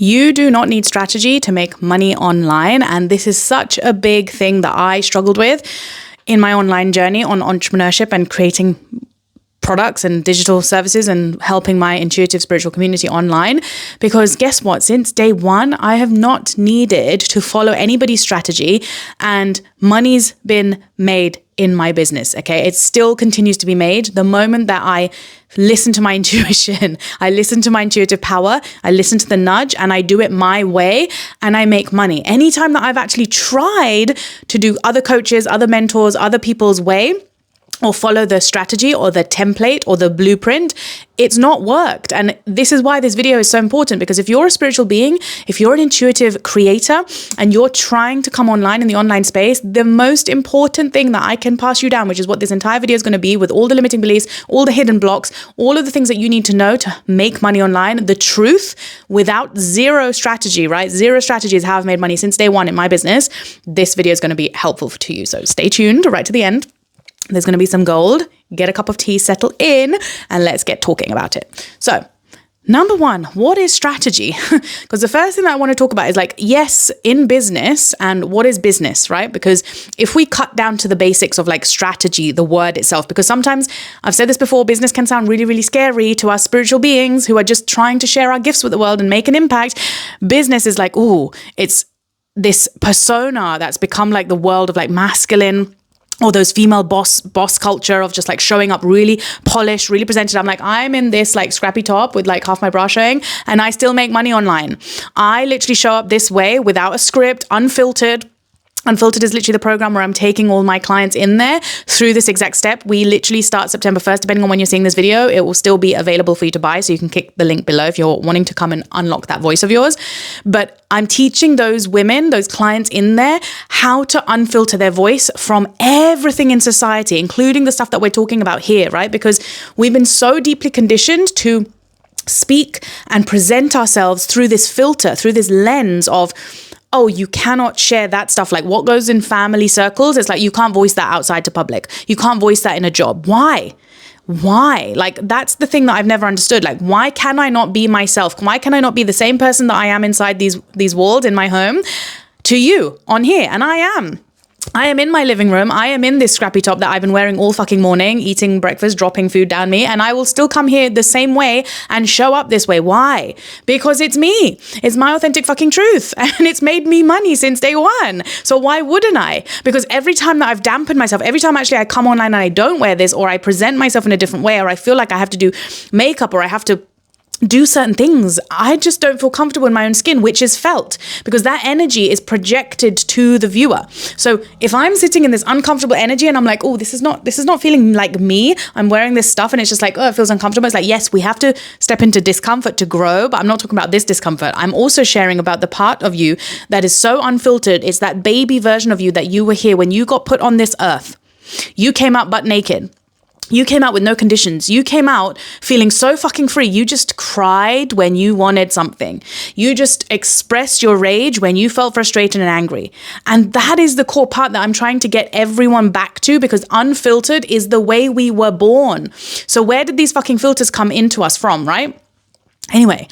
You do not need strategy to make money online. And this is such a big thing that I struggled with in my online journey on entrepreneurship and creating products and digital services and helping my intuitive spiritual community online. Because guess what? Since day one, I have not needed to follow anybody's strategy, and money's been made in my business. Okay. It still continues to be made. The moment that I listen to my intuition, I listen to my intuitive power, I listen to the nudge, and I do it my way, and I make money. Anytime that I've actually tried to do other coaches, other mentors, other people's way, or follow the strategy or the template or the blueprint, it's not worked. And this is why this video is so important, because if you're a spiritual being, if you're an intuitive creator and you're trying to come online in the online space, the most important thing that I can pass you down, which is what this entire video is going to be, with all the limiting beliefs, all the hidden blocks, all of the things that you need to know to make money online, the truth without zero strategy, right? Zero strategy is how I've made money since day one in my business. This video is going to be helpful to you. So stay tuned right to the end. There's going to be some gold. Get a cup of tea, settle in, and let's get talking about it. So, number one, what is strategy? Because the first thing that I want to talk about is like, yes, in business, and what is business, right? Because if we cut down to the basics of like strategy, the word itself, because sometimes I've said this before, business can sound really, really scary to us spiritual beings who are just trying to share our gifts with the world and make an impact. Business is like, ooh, it's this persona that's become like the world of like masculine, or those female boss culture of just like showing up really polished, really presented. I'm like, I'm in this like scrappy top with like half my bra showing, and I still make money online. I literally show up this way without a script, unfiltered. Unfiltered is literally the program where I'm taking all my clients in there through this exact step. We literally start September 1st, depending on when you're seeing this video. It will still be available for you to buy. So you can click the link below if you're wanting to come and unlock that voice of yours. But I'm teaching those women, those clients in there, how to unfilter their voice from everything in society, including the stuff that we're talking about here, right? Because we've been so deeply conditioned to speak and present ourselves through this filter, through this lens of, oh, you cannot share that stuff. Like what goes in family circles, it's like you can't voice that outside to public. You can't voice that in a job. Why? Like that's the thing that I've never understood. Like, why can I not be myself? Why can I not be the same person that I am inside these walls in my home to you on here? And I am in my living room. I am in this scrappy top that I've been wearing all fucking morning, eating breakfast, dropping food down me. And I will still come here the same way and show up this way. Why? Because it's me. It's my authentic fucking truth. And it's made me money since day one. So why wouldn't I? Because every time that I've dampened myself, every time actually I come online and I don't wear this, or I present myself in a different way, or I feel like I have to do makeup, or I have to do certain things, I just don't feel comfortable in my own skin, which is felt, because that energy is projected to the viewer. So if I'm sitting in this uncomfortable energy and I'm like, oh, this is not feeling like me, I'm wearing this stuff and it's just like, oh, it feels uncomfortable. It's like, yes, we have to step into discomfort to grow, but I'm not talking about this discomfort. I'm also sharing about the part of you that is so unfiltered. It's that baby version of you that you were here when you got put on this earth. You came out butt naked. You came out with no conditions. You came out feeling so fucking free. You just cried when you wanted something. You just expressed your rage when you felt frustrated and angry. And that is the core part that I'm trying to get everyone back to, because unfiltered is the way we were born. So where did these fucking filters come into us from, right? Anyway,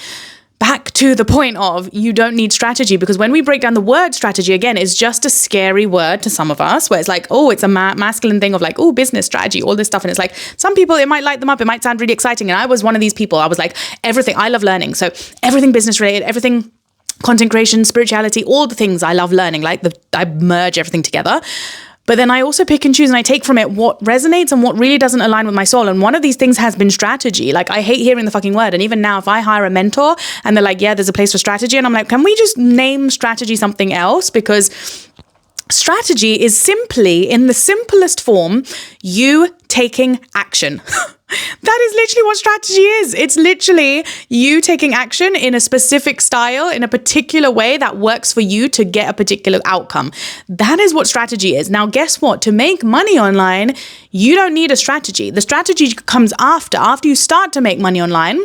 back to the point of you don't need strategy, because when we break down the word strategy, again, it's just a scary word to some of us, where it's like, oh, it's a masculine thing of like, oh, business strategy, all this stuff. And it's like, some people, it might light them up. It might sound really exciting. And I was one of these people. I was like, everything, I love learning. So everything business related, everything content creation, spirituality, all the things I love learning, like I merge everything together. But then I also pick and choose, and I take from it what resonates and what really doesn't align with my soul. And one of these things has been strategy. Like, I hate hearing the fucking word. And even now, if I hire a mentor and they're like, yeah, there's a place for strategy. And I'm like, can we just name strategy something else? Because strategy is simply, in the simplest form, you taking action. That is literally what strategy is. It's literally you taking action in a specific style, in a particular way that works for you to get a particular outcome. That is what strategy is. Now, guess what? To make money online, you don't need a strategy. The strategy comes after you start to make money online.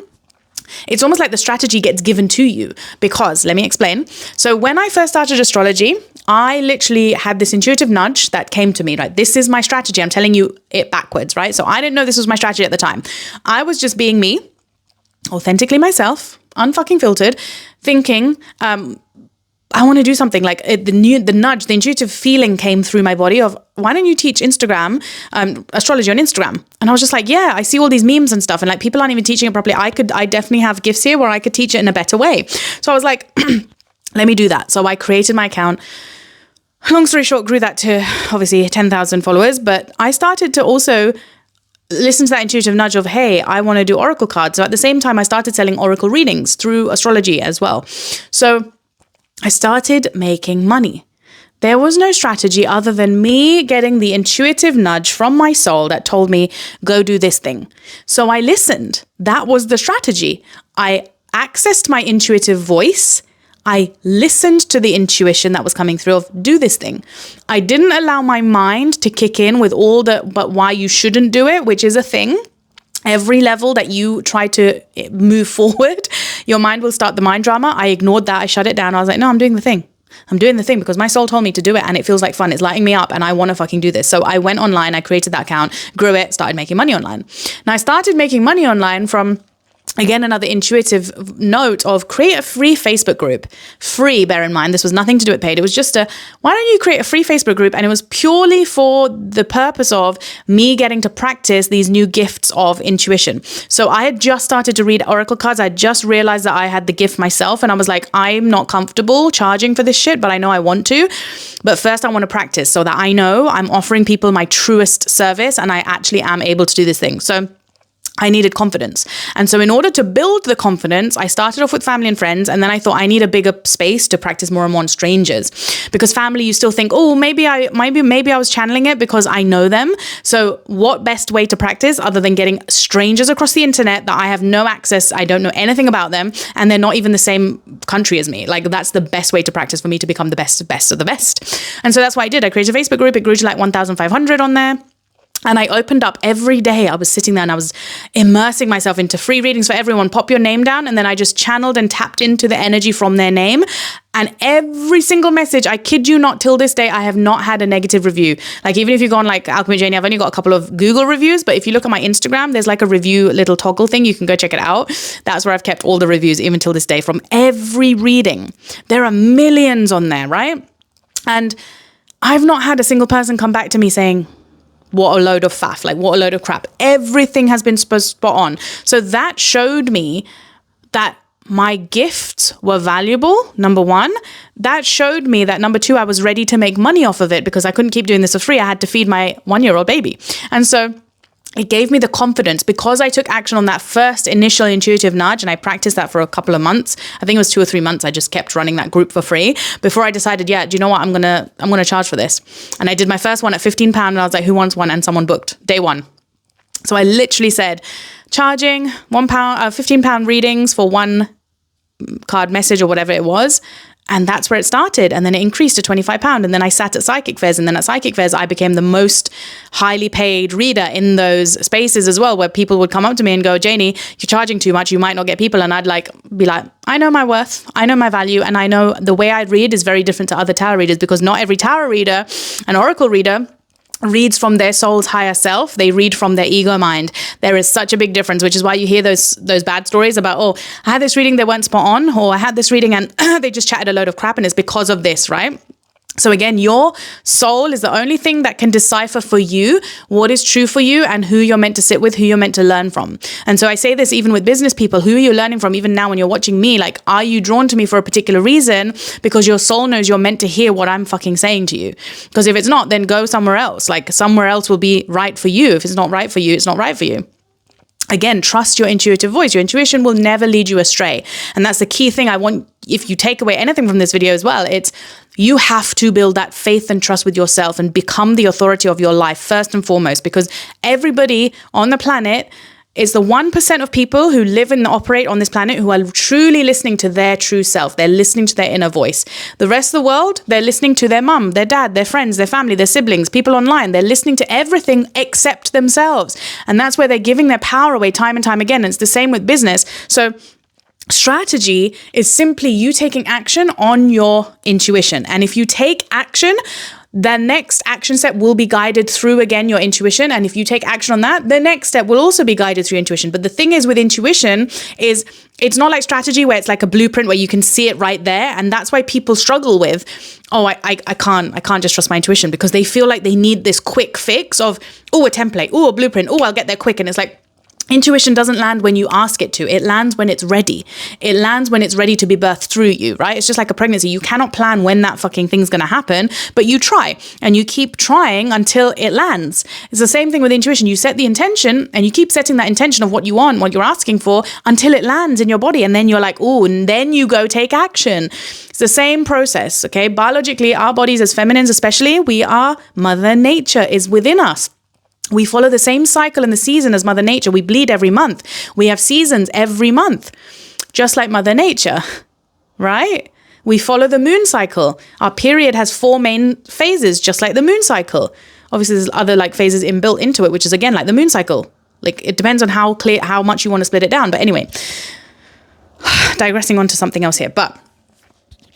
It's almost like the strategy gets given to you, because, let me explain. So when I first started astrology, I literally had this intuitive nudge that came to me, right? This is my strategy. I'm telling you it backwards, right? So I didn't know this was my strategy at the time. I was just being me, authentically myself, unfucking filtered, thinking, I want to do something like the nudge, the intuitive feeling came through my body of, why don't you teach Instagram, astrology on Instagram? And I was just like, yeah, I see all these memes and stuff, and like people aren't even teaching it properly. I definitely have gifts here where I could teach it in a better way. So I was like, let me do that. So I created my account. Long story short, grew that to obviously 10,000 followers, but I started to also listen to that intuitive nudge of, hey, I want to do oracle cards. So at the same time, I started selling oracle readings through astrology as well. So I started making money. There was no strategy other than me getting the intuitive nudge from my soul that told me, go do this thing. So I listened. That was the strategy. I accessed my intuitive voice. I listened to the intuition that was coming through of, do this thing. I didn't allow my mind to kick in with all the, but why you shouldn't do it, which is a thing. Every level that you try to move forward, your mind will start the mind drama. I ignored that. I shut it down. I was like, no, I'm doing the thing. I'm doing the thing because my soul told me to do it and it feels like fun. It's lighting me up and I want to fucking do this. So I went online, I created that account, grew it, started making money online. Now I started making money online from, again, another intuitive note of create a free Facebook group. Free, bear in mind, this was nothing to do with paid. It was just why don't you create a free Facebook group? And it was purely for the purpose of me getting to practice these new gifts of intuition. So I had just started to read oracle cards. I just realized that I had the gift myself. And I was like, I'm not comfortable charging for this shit, but I know I want to. But first I want to practice so that I know I'm offering people my truest service and I actually am able to do this thing. So I needed confidence. And so in order to build the confidence, I started off with family and friends. And then I thought I need a bigger space to practice more and more on strangers, because family, you still think, oh, maybe I was channeling it because I know them. So what best way to practice other than getting strangers across the internet that I have no access, I don't know anything about them, and they're not even the same country as me. Like that's the best way to practice for me to become the best of the best. And so that's what I did. I created a Facebook group. It grew to like 1,500 on there. And I opened up every day. I was sitting there and I was immersing myself into free readings for everyone. Pop your name down. And then I just channeled and tapped into the energy from their name. And every single message, I kid you not, till this day, I have not had a negative review. Like even if you go on like Alchemy Janie, I've only got a couple of Google reviews. But if you look at my Instagram, there's like a review little toggle thing. You can go check it out. That's where I've kept all the reviews even till this day from every reading. There are millions on there, right? And I've not had a single person come back to me saying, what a load of faff, like what a load of crap. Everything has been spot on. So that showed me that my gifts were valuable, number one. That showed me that, number two, I was ready to make money off of it because I couldn't keep doing this for free. I had to feed my 1-year-old baby. And so it gave me the confidence because I took action on that first initial intuitive nudge and I practiced that for a couple of months. I think it was 2 or 3 months. I just kept running that group for free before I decided, yeah, do you know what? I'm going to charge for this. And I did my first one at £15 and I was like, who wants one? And someone booked day one. So I literally said, charging £15 readings for one card message or whatever it was. And that's where it started. And then it increased to £25. And then I sat at psychic fairs. And then at psychic fairs, I became the most highly paid reader in those spaces as well, where people would come up to me and go, Janie, you're charging too much. You might not get people. And I'd be like, I know my worth. I know my value. And I know the way I read is very different to other tarot readers because not every tarot reader, an oracle reader, reads from their soul's higher self. They read from their ego mind. There is such a big difference, which is why you hear those bad stories about, oh, I had this reading, they weren't spot on, or I had this reading and they just chatted a load of crap and it's because of this, right? So again, your soul is the only thing that can decipher for you what is true for you and who you're meant to sit with, who you're meant to learn from. And so I say this even with business people, who are you learning from? Even now when you're watching me, like, are you drawn to me for a particular reason? Because your soul knows you're meant to hear what I'm fucking saying to you. Because if it's not, then go somewhere else. Like somewhere else will be right for you. If it's not right for you, it's not right for you. Again, trust your intuitive voice. Your intuition will never lead you astray. And that's the key thing I want, if you take away anything from this video as well, it's you have to build that faith and trust with yourself and become the authority of your life first and foremost, because everybody on the planet is the 1% of people who live and operate on this planet who are truly listening to their true self. They're listening to their inner voice. The rest of the world, they're listening to their mum, their dad, their friends, their family, their siblings, people online. They're listening to everything except themselves. And that's where they're giving their power away time and time again. And it's the same with business. So strategy is simply you taking action on your intuition. And if you take action, the next action step will be guided through, again, your intuition. And if you take action on that, the next step will also be guided through intuition. But the thing is with intuition is it's not like strategy where it's like a blueprint where you can see it right there. And that's why people struggle with, I can't just trust my intuition, because they feel like they need this quick fix of, a template, a blueprint, I'll get there quick. And it's like, intuition doesn't land when you ask it to. It lands when it's ready. It lands when it's ready to be birthed through you, right? It's just like a pregnancy. You cannot plan when that fucking thing's going to happen, but you try and you keep trying until it lands. It's the same thing with intuition. You set the intention and you keep setting that intention of what you want, what you're asking for, until it lands in your body. And then you're like, and then you go take action. It's the same process, okay? Biologically, our bodies as feminines especially, we are, Mother Nature is within us. We follow the same cycle in the season as Mother Nature. We bleed every month. We have seasons every month, just like Mother Nature, right? We follow the moon cycle. Our period has 4 main phases, just like the moon cycle. Obviously, there's other like phases inbuilt into it, which is again like the moon cycle. Like it depends on how much you want to split it down. But anyway, digressing onto something else here. But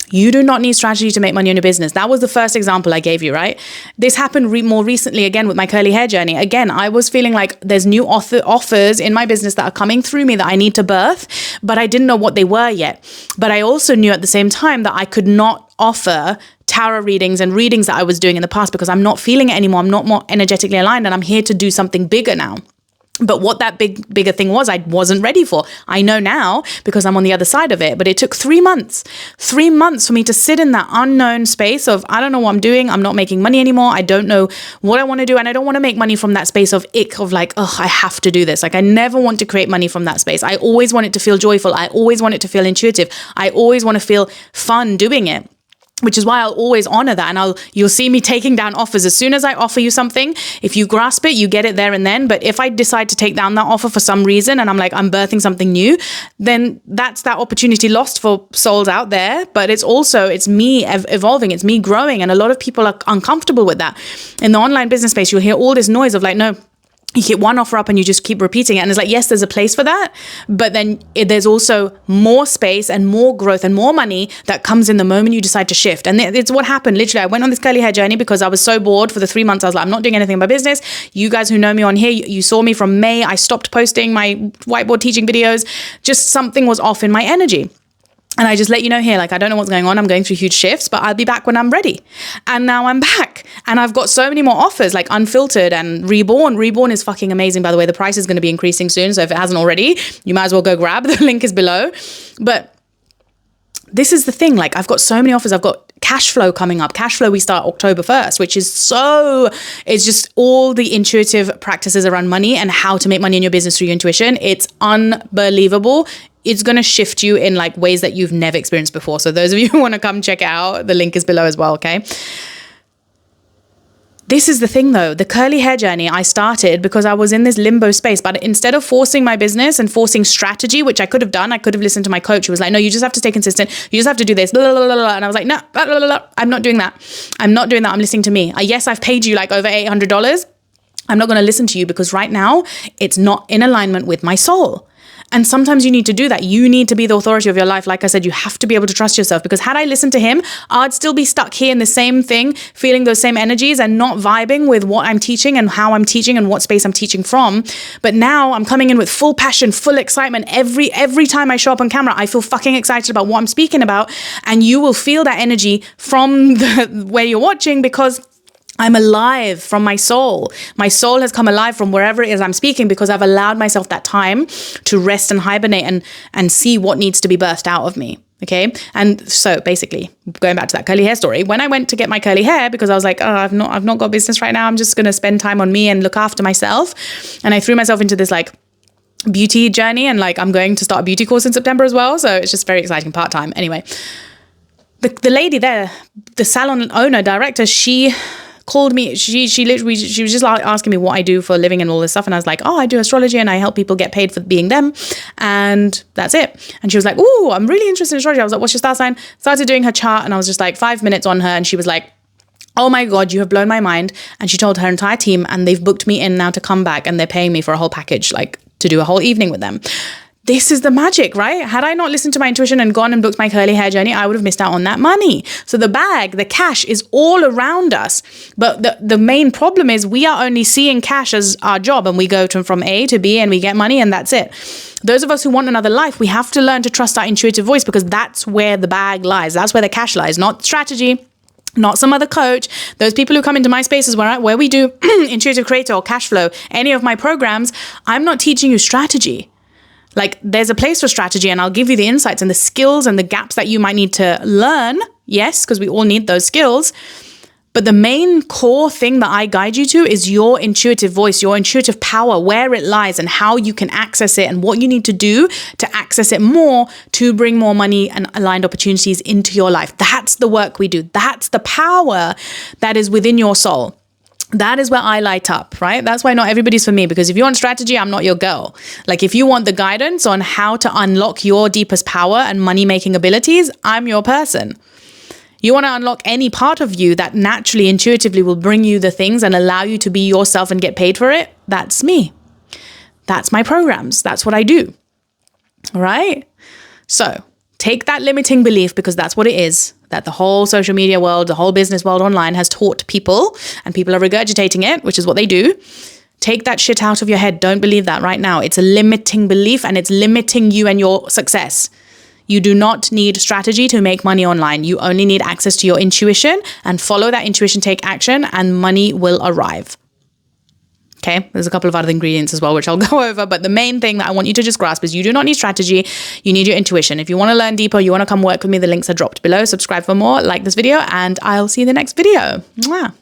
you do not need strategy to make money in your business. That was the first example I gave you, right? This happened more recently again with my curly hair journey. Again, I was feeling like there's new offers in my business that are coming through me that I need to birth, but I didn't know what they were yet. But I also knew at the same time that I could not offer tarot readings and readings that I was doing in the past because I'm not feeling it anymore. I'm not more energetically aligned and I'm here to do something bigger now. But what that bigger thing was, I wasn't ready for. I know now because I'm on the other side of it. But it took 3 months for me to sit in that unknown space of, I don't know what I'm doing. I'm not making money anymore. I don't know what I want to do. And I don't want to make money from that space of ick of like, I have to do this. Like I never want to create money from that space. I always want it to feel joyful. I always want it to feel intuitive. I always want to feel fun doing it. Which is why I'll always honor that. And you'll see me taking down offers. As soon as I offer you something, if you grasp it, you get it there and then. But if I decide to take down that offer for some reason and I'm like, I'm birthing something new, then that's that opportunity lost for souls out there. But it's me evolving. It's me growing. And a lot of people are uncomfortable with that. In the online business space, you'll hear all this noise of like, no, you get one offer up and you just keep repeating it. And it's like, yes, there's a place for that. But then there's also more space and more growth and more money that comes in the moment you decide to shift. And it's what happened. Literally, I went on this curly hair journey because I was so bored for the 3 months. I was like, I'm not doing anything in my business. You guys who know me on here, you saw me from May. I stopped posting my whiteboard teaching videos. Just something was off in my energy. And I just let you know here, like, I don't know what's going on. I'm going through huge shifts, but I'll be back when I'm ready. And now I'm back. And I've got so many more offers, like Unfiltered and Reborn. Reborn is fucking amazing, by the way. The price is going to be increasing soon. So if it hasn't already, you might as well go grab. The link is below. But this is the thing. Like, I've got so many offers. I've got cash flow coming up. Cash flow, we start October 1st, which is it's just all the intuitive practices around money and how to make money in your business through your intuition. It's unbelievable. It's going to shift you in like ways that you've never experienced before. So those of you who want to come check it out, the link is below as well, okay? This is the thing though, the curly hair journey I started because I was in this limbo space, but instead of forcing my business and forcing strategy, which I could have done, I could have listened to my coach who was like, no, you just have to stay consistent. You just have to do this. Blah, blah, blah, blah. And I was like, no, blah, blah, blah, blah. I'm not doing that. I'm not doing that. I'm listening to me. Yes, I've paid you like over $800. I'm not going to listen to you because right now it's not in alignment with my soul. And sometimes you need to do that. You need to be the authority of your life. Like I said, you have to be able to trust yourself because had I listened to him, I'd still be stuck here in the same thing, feeling those same energies and not vibing with what I'm teaching and how I'm teaching and what space I'm teaching from. But now I'm coming in with full passion, full excitement. Every time I show up on camera, I feel fucking excited about what I'm speaking about. And you will feel that energy from where you're watching because I'm alive from my soul. My soul has come alive from wherever it is I'm speaking because I've allowed myself that time to rest and hibernate and see what needs to be birthed out of me. Okay. And so basically going back to that curly hair story, when I went to get my curly hair, because I was like, I've not got business right now. I'm just going to spend time on me and look after myself. And I threw myself into this like beauty journey and like, I'm going to start a beauty course in September as well. So it's just very exciting part-time. Anyway, the lady there, the salon owner director, she called me, she was just like asking me what I do for a living and all this stuff. And I was like, I do astrology and I help people get paid for being them. And that's it. And she was like, I'm really interested in astrology. I was like, what's your star sign? Started doing her chart and I was just like 5 minutes on her and she was like, oh my God, you have blown my mind. And she told her entire team and they've booked me in now to come back and they're paying me for a whole package, like to do a whole evening with them. this is the magic, right? Had I not listened to my intuition and gone and booked my curly hair journey, I would have missed out on that money. So the bag, the cash is all around us. But the main problem is we are only seeing cash as our job, and we go from A to B and we get money and that's it. Those of us who want another life, we have to learn to trust our intuitive voice, because that's where the bag lies. That's where the cash lies, not strategy, not some other coach. Those people who come into my spaces where we do intuitive creator or cash flow, any of my programs, I'm not teaching you strategy. Like, there's a place for strategy, and I'll give you the insights and the skills and the gaps that you might need to learn. Yes, because we all need those skills. But the main core thing that I guide you to is your intuitive voice, your intuitive power, where it lies and how you can access it and what you need to do to access it more to bring more money and aligned opportunities into your life. That's the work we do. That's the power that is within your soul. That is where I light up, right? That's why not everybody's for me, because if you want strategy, I'm not your girl. Like, if you want the guidance on how to unlock your deepest power and money-making abilities, I'm your person. You want to unlock any part of you that naturally, intuitively will bring you the things and allow you to be yourself and get paid for it? That's me. That's my programs. That's what I do. All right? So take that limiting belief, because that's what it is, that the whole social media world, the whole business world online has taught people, and people are regurgitating it, which is what they do. Take that shit out of your head. Don't believe that right now. It's a limiting belief, and it's limiting you and your success. You do not need strategy to make money online. You only need access to your intuition, and follow that intuition, take action, and money will arrive. Okay, there's a couple of other ingredients as well, which I'll go over. But the main thing that I want you to just grasp is you do not need strategy. You need your intuition. If you want to learn deeper, you want to come work with me, the links are dropped below. Subscribe for more, like this video, and I'll see you in the next video. Mwah.